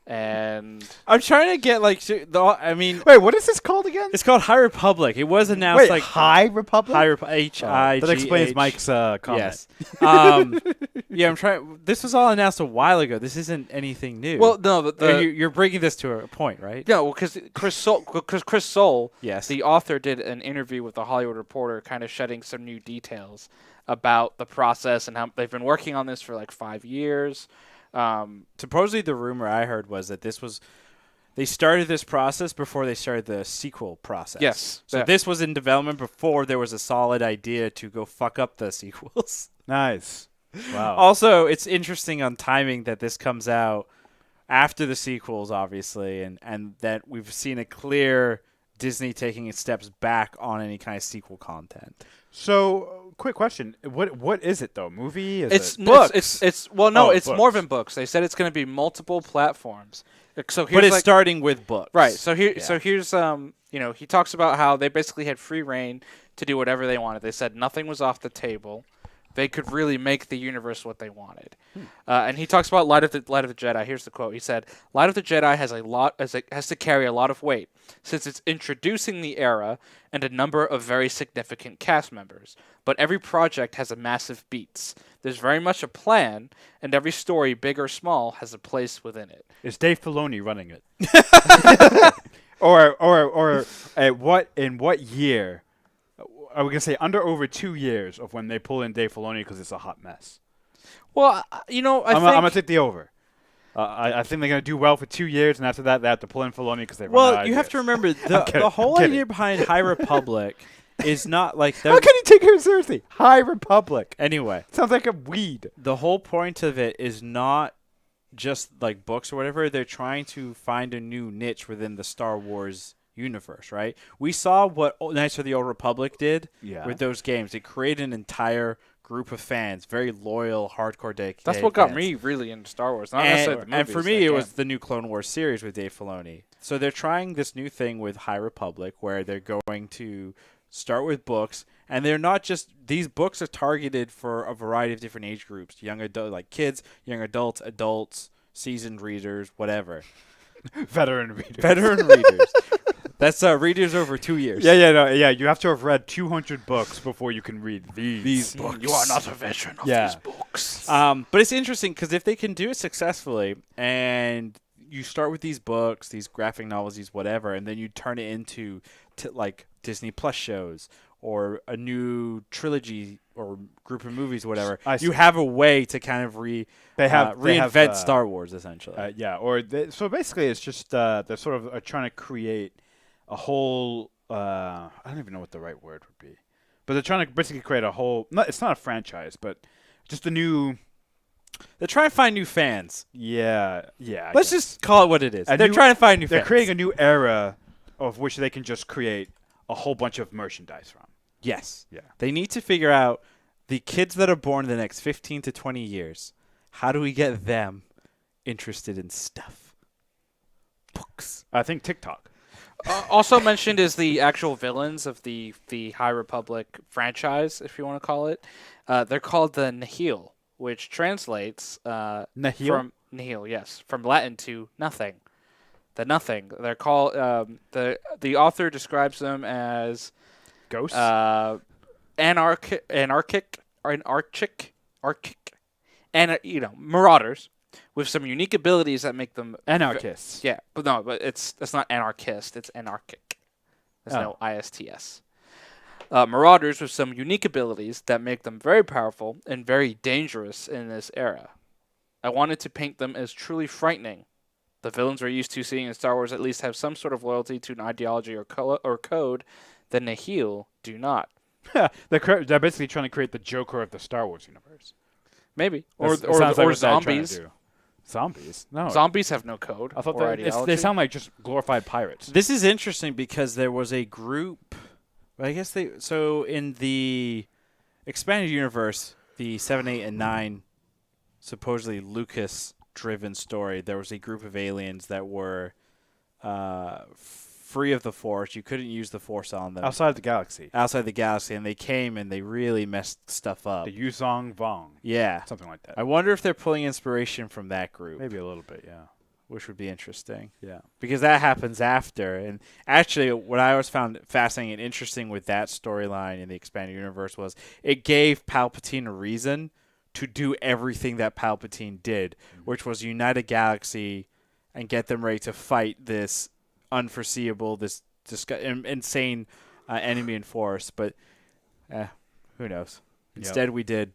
And I'm trying to get like wait, what is this called again? It's called High Republic. It was announced wait, like High Republic. H-I-G-H. That explains Mike's comment. Yes. Yeah, I'm trying. This was all announced a while ago. This isn't anything new. Well, no, you're bringing this to a point, right? No, because Chris Soule, yes, the author, did an interview with the Hollywood Reporter, kind of shedding some new details about the process and how they've been working on this for like 5 years. Supposedly the rumor I heard was that they started this process before they started the sequel process. Yes. So this was in development before there was a solid idea to go fuck up the sequels. Nice. Wow. Also, it's interesting on timing that this comes out after the sequels, obviously, and that we've seen a clear Disney taking its steps back on any kind of sequel content. So, quick question: what is it though? Movie? It's books? It's books. more than books. They said it's going to be multiple platforms. So but it's starting with books, right? So here's he talks about how they basically had free reign to do whatever they wanted. They said nothing was off the table. they could really make the universe what they wanted. And he talks about Light of the Jedi. Here's the quote. He said, "Light of the Jedi has to carry a lot of weight since it's introducing the era and a number of very significant cast members. But every project has a massive beats. There's very much a plan, and every story, big or small, has a place within it." Is Dave Filoni running it? or in what year? Are we gonna say over 2 years of when they pull in Dave Filoni because it's a hot mess? Well, I'm gonna take the over. I think they're gonna do well for 2 years, and after that, they have to pull in Filoni because they run out of you have ideas. to remember kidding, the whole I'm kidding. idea behind High Republic is not like How can you take her seriously? High Republic. anyway. Sounds like a weed. The whole point of it is not just like books or whatever. They're trying to find a new niche within the Star Wars universe, right? We saw what Knights of the Old Republic did with those games. It created an entire group of fans, very loyal, hardcore dedicated that's what got fans. me really into Star Wars. Not necessarily the movies, and for me, it again. was the new Clone Wars series with Dave Filoni. So they're trying this new thing with High Republic where they're going to start with books, and they're not just – these books are targeted for a variety of different age groups, young adult, like kids, young adults, seasoned readers, whatever. Veteran readers. Veteran readers. That's readers over 2 years. Yeah. You have to have read 200 books before you can read these books. You are not a veteran of these books. But it's interesting because if they can do it successfully and you start with these books, these graphic novels, these whatever, and then you turn it into like Disney Plus shows or a new trilogy or group of movies, whatever, you have a way to kind of reinvent Star Wars, essentially. So basically it's just they're sort of trying to create a whole I don't even know what the right word would be. But they're trying to basically create a whole it's not a franchise, but just a new They're trying to find new fans. Yeah. Let's just call it what it is. They're trying to find new fans. They're creating a new era of which they can just create a whole bunch of merchandise from. Yes. Yeah. They need to figure out the kids that are born in the next 15 to 20 years. How do we get them interested in stuff? Books. I think TikTok. Also mentioned is the actual villains of the High Republic franchise, if you want to call it. They're called the Nihil, which translates from nihil, yes, from Latin to nothing. The nothing. They're called the author describes them as ghosts, anarchic, and marauders with some unique abilities that make them anarchists. but it's not anarchist. It's anarchic. There's no ISTS. Marauders with some unique abilities that make them very powerful and very dangerous in this era. I wanted to paint them as truly frightening. The villains we're used to seeing in Star Wars at least have some sort of loyalty to an ideology or code. The Nihil do not. They're basically trying to create the Joker of the Star Wars universe. Maybe. Or Zombies. Zombies? No. Zombies have no code. I thought or ideology. they sound like just glorified pirates. This is interesting because there was a group. I guess in the expanded universe, the 7, 8, and 9, supposedly Lucas-driven story, there was a group of aliens that were free of the Force. You couldn't use the Force on them. Outside the galaxy, and they came and they really messed stuff up. The Yuzong Vong. Yeah. Something like that. I wonder if they're pulling inspiration from that group. Maybe a little bit, yeah. Which would be interesting. Yeah. Because that happens after. And actually, what I always found fascinating and interesting with that storyline in the expanded universe was it gave Palpatine a reason to do everything that Palpatine did, which was unite a galaxy and get them ready to fight this unforeseeable, this insane enemy in Force. But who knows? Instead, we did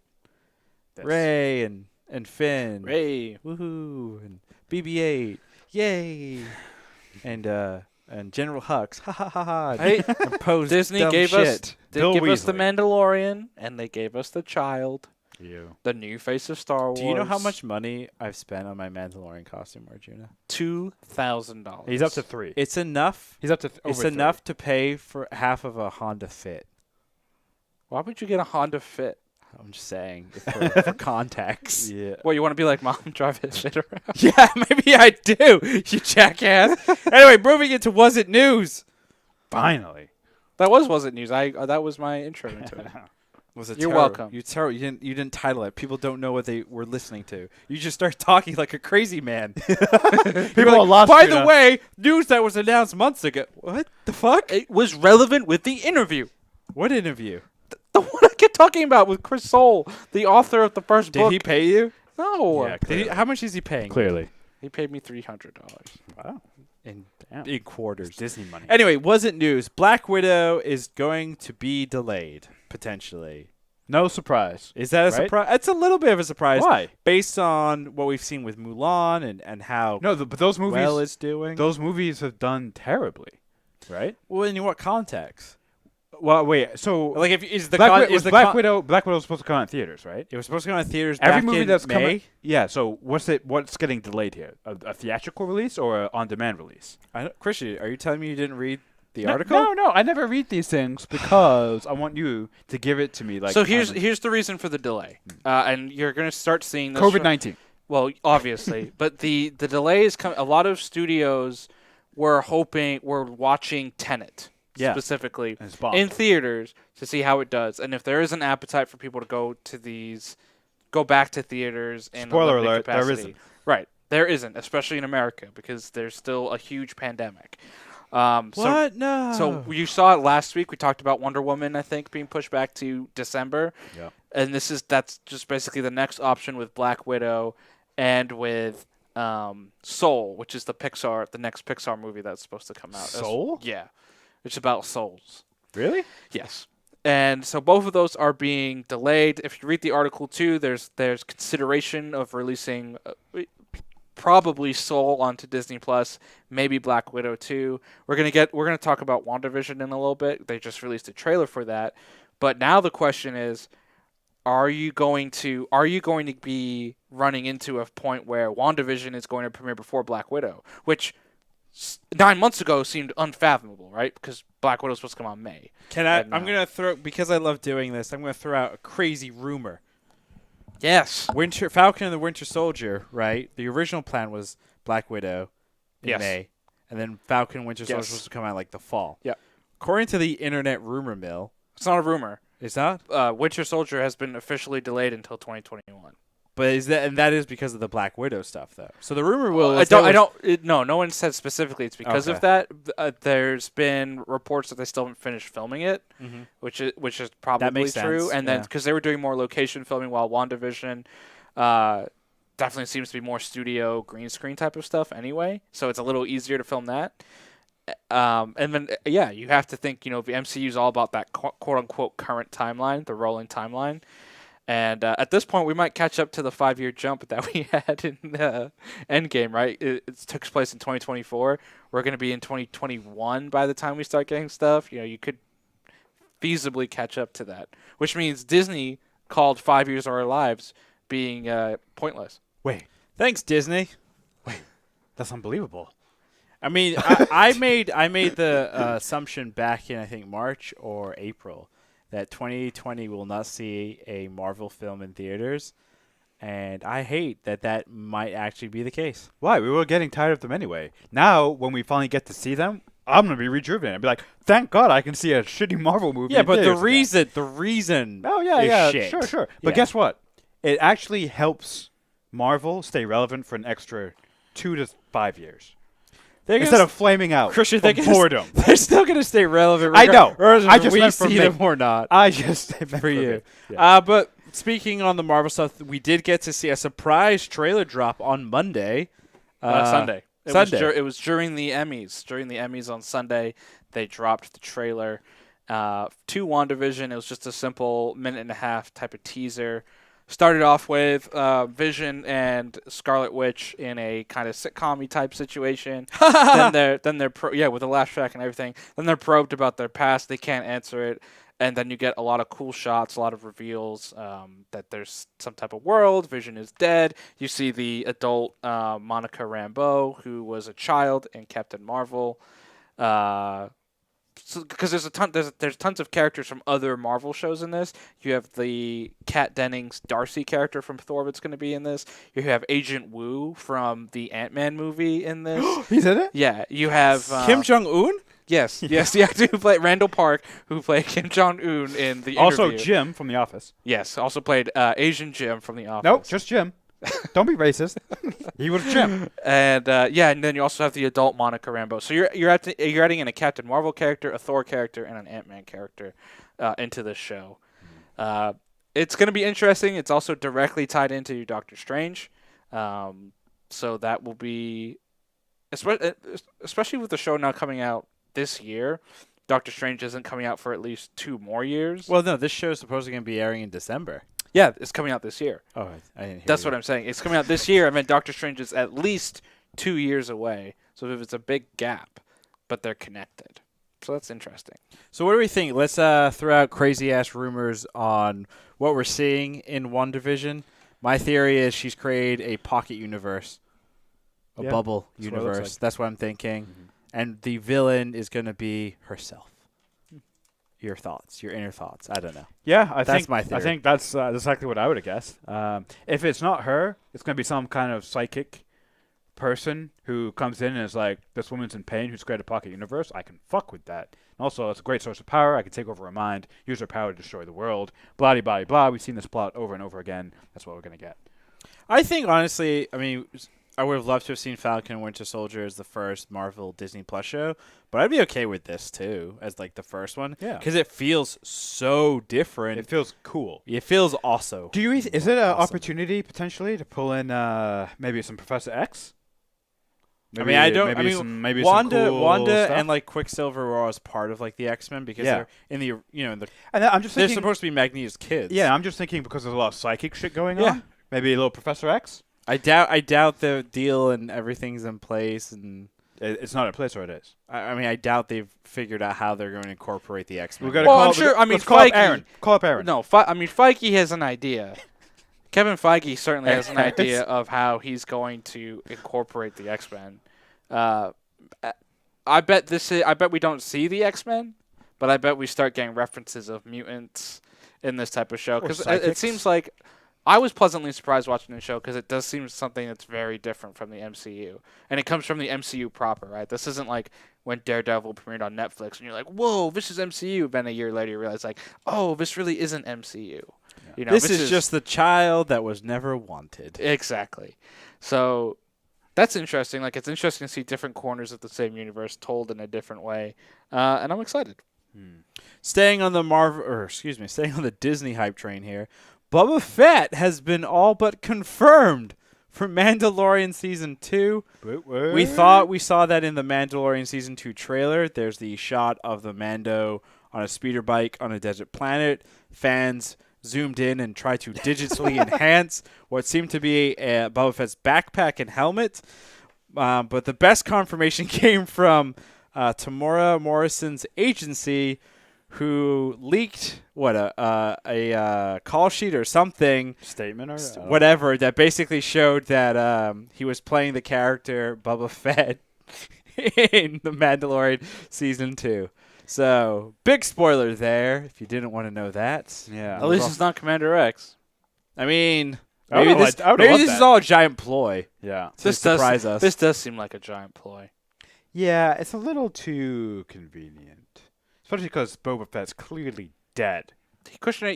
Rey and Finn. Rey. Woohoo. And BB-8, yay, and General Hux, ha ha ha ha. Hey, Disney gave us the Mandalorian, and they gave us the child, the new face of Star Wars. Do you know how much money I've spent on my Mandalorian costume, Arjuna? $2,000. He's up to 3. It's enough. He's up to It's enough to pay for half of a Honda Fit. Why would you get a Honda Fit? I'm just saying, for context. Yeah. Well, you want to be like Mom, drive his Fit around? Yeah, maybe I do, you jackass. Anyway, moving into Was It News? Finally. That was it news? That was my intro into it. You're welcome. You didn't title it. People don't know what they were listening to. You just start talking like a crazy man. People are lost. By the way, news that was announced months ago. What the fuck? It was relevant with the interview. What interview? The one I kept talking about with Chris Soule, the author of the first book. Did he pay you? No. Yeah, How much is he paying? clearly. He paid me $300. Wow. In Damn. quarters. It's Disney money. Anyway, wasn't news. Black Widow is going to be delayed, potentially. No surprise. Is that a Right? surprise? It's a little bit of a surprise. Why? Based on what we've seen with Mulan and how No, but those movies. well it's doing. Those movies have done terribly, right? Well, in what context? Well, wait. So Like, if is the Black con- Widow was supposed to come out in theaters, right? It was supposed to come out in theaters Every back movie in that's May. coming. Yeah. So what's getting delayed here? A theatrical release or an on-demand release? Christian, are you telling me you didn't read the No, article? No. I never read these things because I want you to give it to me. Like, So here's the reason for the delay, and you're going to start seeing this. COVID-19. Well, obviously, but the delay is coming. A lot of studios were watching Tenet specifically And it's bombed. in theaters to see how it does, and if there is an appetite for people to go back to theaters. In Spoiler a limited alert, there capacity. isn't. Right, there isn't, especially in America because there's still a huge pandemic. What? No. So you saw it last week. We talked about Wonder Woman, I think, being pushed back to December. Yeah. And that's just basically the next option with Black Widow and with Soul, which is the next Pixar movie that's supposed to come out. Soul? Yeah. It's about souls. Really? Yes. And so both of those are being delayed. If you read the article too, there's consideration of releasing probably Soul onto Disney Plus, maybe Black Widow too. We're gonna talk about WandaVision in a little bit. They just released a trailer for that. But now the question is, are you going to be running into a point where WandaVision is going to premiere before Black Widow, which 9 months ago seemed unfathomable, right? Because Black Widow was supposed to come out in May. I'm gonna throw, because I love doing this, I'm gonna throw out a crazy rumor. Yes. Falcon and the Winter Soldier, right? The original plan was Black Widow in May, and then Falcon and Winter Soldier was supposed to come out like the fall. Yeah. According to the internet rumor mill, It's not a rumor. is that? Winter Soldier has been officially delayed until 2021. But that is because of the Black Widow stuff, though. So the rumor No one said specifically it's because of that. There's been reports that they still haven't finished filming it, which is probably makes true. sense, And then because they were doing more location filming, while WandaVision definitely seems to be more studio green screen type of stuff anyway. So it's a little easier to film that. And then you have to think, the MCU is all about that quote unquote current timeline, the rolling timeline. And at this point, we might catch up to the 5-year jump that we had in Endgame, right? It took place in 2024. We're going to be in 2021 by the time we start getting stuff. You could feasibly catch up to that, which means Disney called 5 years of our lives being pointless. Wait. Thanks, Disney. That's unbelievable. I mean, I made the assumption back in, I think, March or April that 2020 will not see a Marvel film in theaters, and I hate that might actually be the case. Why? We were getting tired of them anyway. Now, when we finally get to see them, I'm gonna be rejuvenated. I'll be like, thank God I can see a shitty Marvel movie. Yeah, in but the theaters again." reason. Oh yeah, is yeah, shit. sure. But Yeah. guess what? It actually helps Marvel stay relevant for an extra 2 to 5 years. Instead of flaming out Christian, from boredom. They're still going to stay relevant. I know. Regardless I if just we meant for see me. them or not. I just meant For you. Yeah. But speaking on the Marvel stuff, we did get to see a surprise trailer drop on Monday. Sunday. Sunday. It was during the Emmys. During the Emmys on Sunday, they dropped the trailer to WandaVision. It was just a simple minute-and-a-half type of teaser. Started off with Vision and Scarlet Witch in a kind of sitcom-y type situation. then they're with a laugh track and everything. Then they're probed about their past. They can't answer it. And then you get a lot of cool shots, a lot of reveals that there's some type of world. Vision is dead. You see the adult Monica Rambeau, who was a child in Captain Marvel. Because there's tons of characters from other Marvel shows in this. You have the Kat Dennings Darcy character from Thor that's going to be in this. You have Agent Woo from the Ant-Man movie in this. He's in it? Yeah, you have Kim Jong-un? Yes, the actor who played Randall Park, who played Kim Jong-un in the Also, interview. Jim from The Office. Yes, also played Asian Jim from The Office. Nope, just Jim. Don't be racist. He was Jim. And and then you also have the adult Monica Rambeau. So you're adding in a Captain Marvel character, a Thor character, and an Ant-Man character into this show. It's going to be interesting. It's also directly tied into Doctor Strange, so that will be, especially with the show now coming out this year. Doctor Strange isn't coming out for at least 2 more years. Well, no, this show is supposedly going to be airing in December. Yeah, it's coming out this year. Oh, I didn't hear That's you. what I'm saying. It's coming out this year. I mean, Doctor Strange is at least 2 years away. So if it's a big gap, but they're connected. So that's interesting. So what do we think? Let's throw out crazy-ass rumors on what we're seeing in WandaVision. My theory is she's created a pocket universe, a Yeah, bubble that's what it looks universe. like. That's what I'm thinking. And the villain is going to be herself. Your thoughts, your inner thoughts. I don't know. Yeah, That's my theory. I think that's exactly what I would have guessed. If it's not her, it's going to be some kind of psychic person who comes in and is like, this woman's in pain who's created a pocket universe. I can fuck with that. And also, it's a great source of power. I can take over her mind, use her power to destroy the world. Blah, blah, blah. We've seen this plot over and over again. That's what we're going to get. I think, honestly, I mean, I would have loved to have seen Falcon and Winter Soldier as the first Marvel Disney Plus show, but I'd be okay with this, too, as, like, the first one. Yeah. Because it feels so different. It feels cool. It feels also. Is it an Awesome. opportunity, potentially, to pull in maybe some Professor X? Maybe Wanda, some cool Wanda, stuff? and like Quicksilver were always part of like the X-Men because Yeah. they're in the And I'm just they're thinking, supposed to be Magneto's kids. yeah, I'm just thinking because there's a lot of psychic shit going Yeah. on. Maybe a little Professor X. I doubt the deal and everything's in place, and It's not a place where it is. I mean I doubt they've figured out how they're going to incorporate the X-Men. We gotta Well, call. I'm sure- I mean, let's call up Feige- Aaron. Call up Aaron. No, Feige has an idea. Kevin Feige certainly has an idea of how he's going to incorporate the X-Men. I bet we don't see the X-Men, but I bet we start getting references of mutants in this type of show because it psychics. seems like I was pleasantly surprised watching the show because it does seem something that's very different from the MCU, and it comes from the MCU proper, right? This isn't like when Daredevil premiered on Netflix and you're like, "Whoa, this is MCU." Then a year later you realize like, "Oh, this really isn't MCU." You know, this is just the child that was never wanted. exactly. So that's interesting. Like, it's interesting to see different corners of the same universe told in a different way, and I'm excited. Staying on staying on the Disney hype train here. Boba Fett has been all but confirmed for Mandalorian Season 2. We thought we saw that in the Mandalorian Season 2 trailer. There's the shot of the Mando on a speeder bike on a desert planet. Fans zoomed in and tried to digitally enhance what seemed to be Boba Fett's backpack and helmet. But the best confirmation came from Tamora Morrison's agency, who leaked a call sheet or something, Statement or whatever, that basically showed that he was playing the character Boba Fett in The Mandalorian Season 2. So, big spoiler there, if you didn't want to know that. Yeah. At least it's not Commander X. I mean, I would've maybe liked- I would've loved this is that. all a giant ploy Yeah. to surprise us. This does seem like a giant ploy. Yeah, it's a little too convenient. Especially because Boba Fett's clearly dead.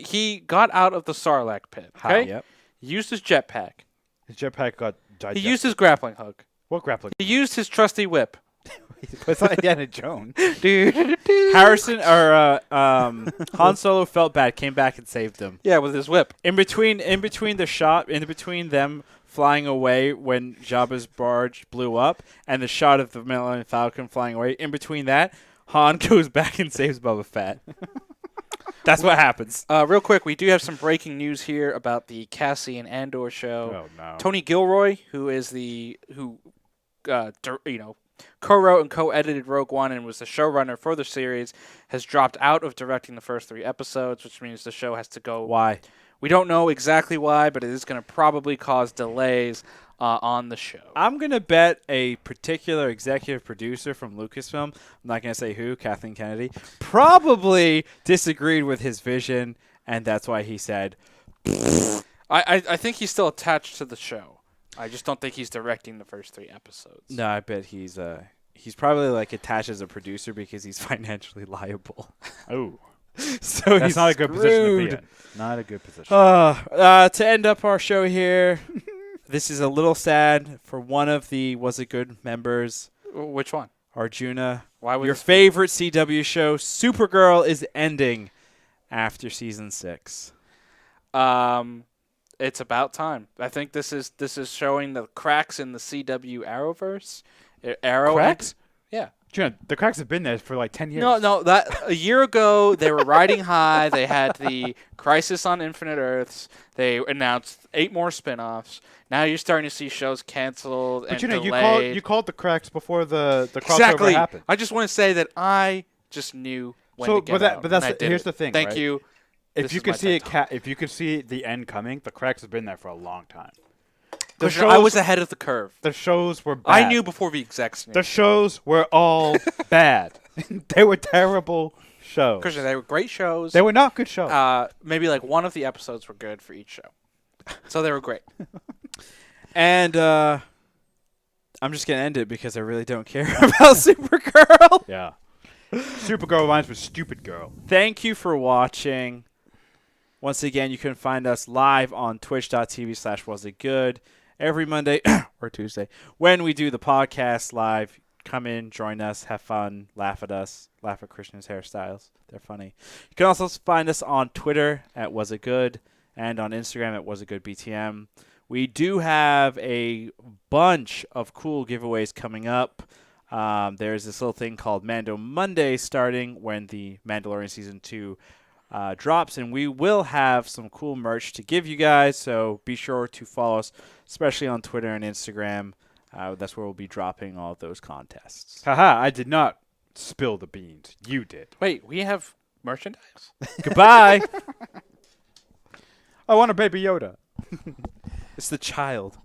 He got out of the Sarlacc pit. Okay, Yep. he used his jetpack. His jetpack got digested. He used his grappling hook. What grappling? He used his trusty whip. It's like Indiana Jones. Harrison or Han Solo felt bad, came back and saved him. Yeah, with his whip. In between the shot, in between them flying away when Jabba's barge blew up, and the shot of the Millennium Falcon flying away, in between that, Han goes back and saves Boba Fett. That's what happens. Real quick, we do have some breaking news here about the Cassian Andor show. Oh no. Tony Gilroy, who co-wrote and co-edited Rogue One and was the showrunner for the series, has dropped out of directing the first 3 episodes, which means the show has to go. Why? We don't know exactly why, but it is going to probably cause delays on the show. I'm going to bet a particular executive producer from Lucasfilm, I'm not going to say who, Kathleen Kennedy, probably disagreed with his vision, and that's why he said, I think he's still attached to the show. I just don't think he's directing the first 3 episodes. no, I bet he's he's probably like attached as a producer because he's financially liable. Oh, So that's he's not a good position to be screwed. in. Not a good position. To end up our show here, this is a little sad for one of the Was It Good members, Which one? Arjuna. Why would Your this be- favorite CW show, Supergirl, is ending after season 6. It's about time. I think this is showing the cracks in the CW Arrowverse. Arrow Cracks? Yeah. Gina, the cracks have been there for like 10 years. No. That a year ago they were riding high. They had the Crisis on Infinite Earths. They announced 8 more spin-offs. Now you're starting to see shows canceled But and you delayed. you called the cracks before the crossover Exactly. happened. I just want to say that I just knew when to get out, but that's and I did here's it. the thing. Thank right? you. If This you is could my see TED if you could see the end coming, the cracks have been there for a long time. Because I was ahead of the curve. The shows were bad. I knew before the execs knew. The shows were all bad. They were terrible shows. Christian, they were great shows. They were not good shows. Maybe like one of the episodes were good for each show. So they were great. And I'm just going to end it because I really don't care about Supergirl. Yeah. Supergirl rhymes with stupid girl. Thank you for watching. Once again, you can find us live on twitch.tv/wasitgood every Monday or Tuesday when we do the podcast live. Come in, join us, have fun, laugh at us, laugh at Christian's hairstyles. They're funny. You can also find us on Twitter at wasitgood and on Instagram at wasitgoodbtm. We do have a bunch of cool giveaways coming up. There's this little thing called Mando Monday starting when the Mandalorian Season 2 drops, and we will have some cool merch to give you guys, so be sure to follow us, especially on Twitter and Instagram. That's where we'll be dropping all of those contests. Haha, I did not spill the beans. You did. Wait, we have merchandise? Goodbye. I want a Baby Yoda. It's the child.